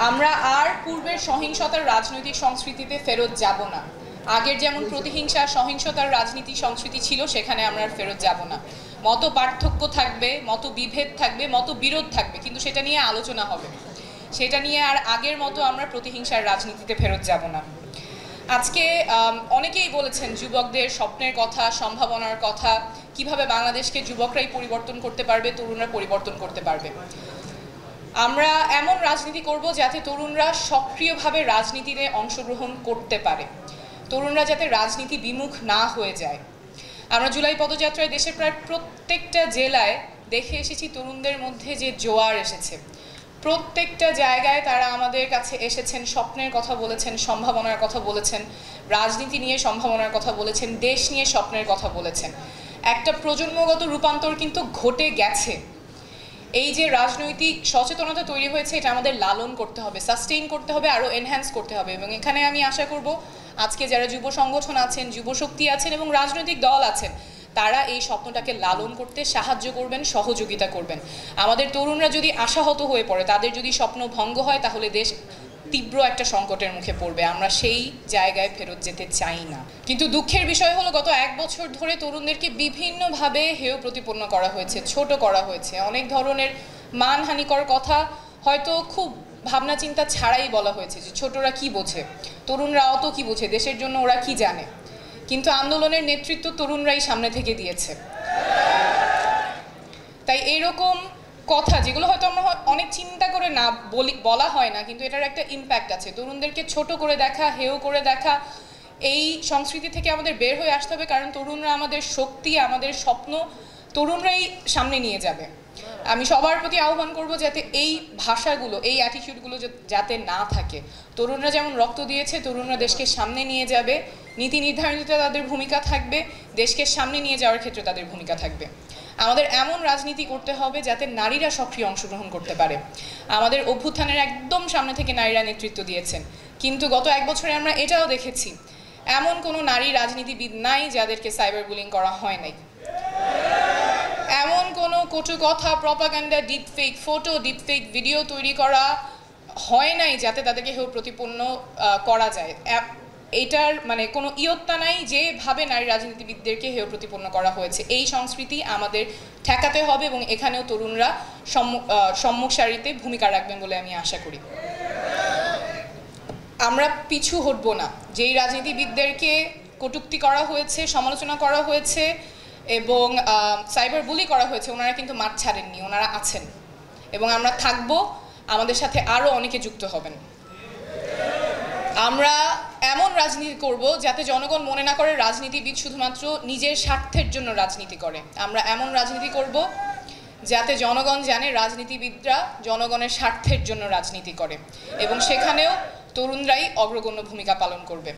আমরা আর পূর্বের সহিংসতার রাজনৈতিক সংস্কৃতিতে ফেরত যাব না। আগের যেমন প্রতিহিংসা সহিংসতার রাজনীতি সংস্কৃতি ছিল, সেখানে আমরা আর ফেরত যাব না। মত পার্থক্য থাকবে, মত বিভেদ থাকবে, মত বিরোধ থাকবে, কিন্তু সেটা নিয়ে আলোচনা হবে। সেটা নিয়ে আর আগের মতো আমরা প্রতিহিংসার রাজনীতিতে ফেরত যাব না। আজকে অনেকেই বলেছেন যুবকদের স্বপ্নের কথা, সম্ভাবনার কথা, কিভাবে বাংলাদেশকে যুবকরাই পরিবর্তন করতে পারবে, তরুণরা পরিবর্তন করতে পারবে। আমরা এমন রাজনীতি করব যাতে তরুণরা সক্রিয়ভাবে রাজনীতিতে অংশগ্রহণ করতে পারে, তরুণরা যাতে রাজনীতি বিমুখ না হয়ে যায়। আমরা জুলাই পদযাত্রায় দেশের প্রায় প্রত্যেকটা জেলায় দেখে এসেছি তরুণদের মধ্যে যে জোয়ার এসেছে। প্রত্যেকটা জায়গায় তারা আমাদের কাছে এসেছেন, স্বপ্নের কথা বলেছেন, সম্ভাবনার কথা বলেছেন, রাজনীতি নিয়ে সম্ভাবনার কথা বলেছেন, দেশ নিয়ে স্বপ্নের কথা বলেছেন। একটা প্রজন্মগত রূপান্তর কিন্তু ঘটে গেছে। এই যে রাজনৈতিক সচেতনতা তৈরি হয়েছে, এটা আমাদের লালন করতে হবে, সাস্টেইন করতে হবে, আরও এনহ্যান্স করতে হবে। এবং এখানে আমি আশা করব আজকে যারা যুব সংগঠন আছেন, যুবশক্তি আছেন এবং রাজনৈতিক দল আছেন, তারা এই স্বপ্নটাকে লালন করতে সাহায্য করবেন, সহযোগিতা করবেন। আমাদের তরুণরা যদি আশাহত হয়ে পড়ে, তাদের যদি স্বপ্ন ভঙ্গ হয়, তাহলে দেশ তীব্র একটা সংকটের মুখে পড়বে। আমরা সেই জায়গায় ফেরত যেতে চাই না। কিন্তু দুঃখের বিষয় হলো, গত 1 বছর ধরে তরুণদেরকে বিভিন্নভাবে হেয় প্রতিপন্ন করা হয়েছে, ছোট করা হয়েছে। অনেক ধরনের মানহানিকর কথা হয়তো খুব ভাবনা চিন্তা ছাড়াই বলা হয়েছে, যে ছোটরা কি বোঝে, তরুণরা অত কি বোঝে, দেশের জন্য ওরা কি জানে। কিন্তু আন্দোলনের নেতৃত্ব তরুণরাই সামনে থেকে দিয়েছে। তাই এরকম কথা যেগুলো হয়তো আমরা অনেক চিন্তা করে না বলা হয় না, কিন্তু এটার একটা ইম্প্যাক্ট আছে। তরুণদেরকে ছোট করে দেখা, হেয় করে দেখা, এই সংস্কৃতি থেকে আমাদের বের হয়ে আসতে হবে। কারণ তরুণরা আমাদের শক্তি, আমাদের স্বপ্ন তরুণরাই সামনে নিয়ে যাবে। আমি সবার প্রতি আহ্বান করব যাতে এই ভাষাগুলো, এই অ্যাটিটিউডগুলো যাতে না থাকে। তরুণরা যেমন রক্ত দিয়েছে, তরুণরা দেশকে সামনে নিয়ে যাবে, নীতি নির্ধারণীতে তাদের ভূমিকা থাকবে, দেশকে সামনে নিয়ে যাওয়ার ক্ষেত্রে তাদের ভূমিকা থাকবে। আমাদের এমন রাজনীতি করতে হবে যাতে নারীরা সক্রিয় অংশগ্রহণ করতে পারে। আমাদের অভ্যুত্থানের একদম সামনে থেকে নারীরা নেতৃত্ব দিয়েছেন, কিন্তু গত 1 বছরে আমরা এটাও দেখেছি, এমন কোনো নারী রাজনীতিবিদ নাই যাদেরকে সাইবার বুলিং করা হয় নাই। এমন কোনো কটু কথা, propaganda, deepfake photo, deepfake video তৈরি করা হয় নাই যাতে তাদেরকে হেয় প্রতিপন্ন করা যায়। এটার মানে কোনো ইয়ত্তা নাই যেভাবে নারী রাজনীতিবিদদেরকে হেয় প্রতিপন্ন করা হয়েছে। এই সংস্কৃতি আমাদের ঠেকাতে হবে এবং এখানেও তরুণরা সম্মুখ সারিতে ভূমিকা রাখবেন বলে আমি আশা করি। আমরা পিছু হটব না। যেই রাজনীতিবিদদেরকে কটূক্তি করা হয়েছে, সমালোচনা করা হয়েছে এবং সাইবার বুলি করা হয়েছে, ওনারা কিন্তু মাঠ ছাড়েননি, ওনারা আছেন এবং আমরা থাকবো। আমাদের সাথে আরও অনেকে যুক্ত হবেন। আমরা এমন রাজনীতি করব যাতে জনগণ মনে না করে রাজনীতিবিদ শুধুমাত্র নিজের স্বার্থের জন্য রাজনীতি করে। আমরা এমন রাজনীতি করব যাতে জনগণ জানে রাজনীতিবিদরা জনগণের স্বার্থের জন্য রাজনীতি করে এবং সেখানেও তরুণরাই অগ্রগণ্য ভূমিকা পালন করবে।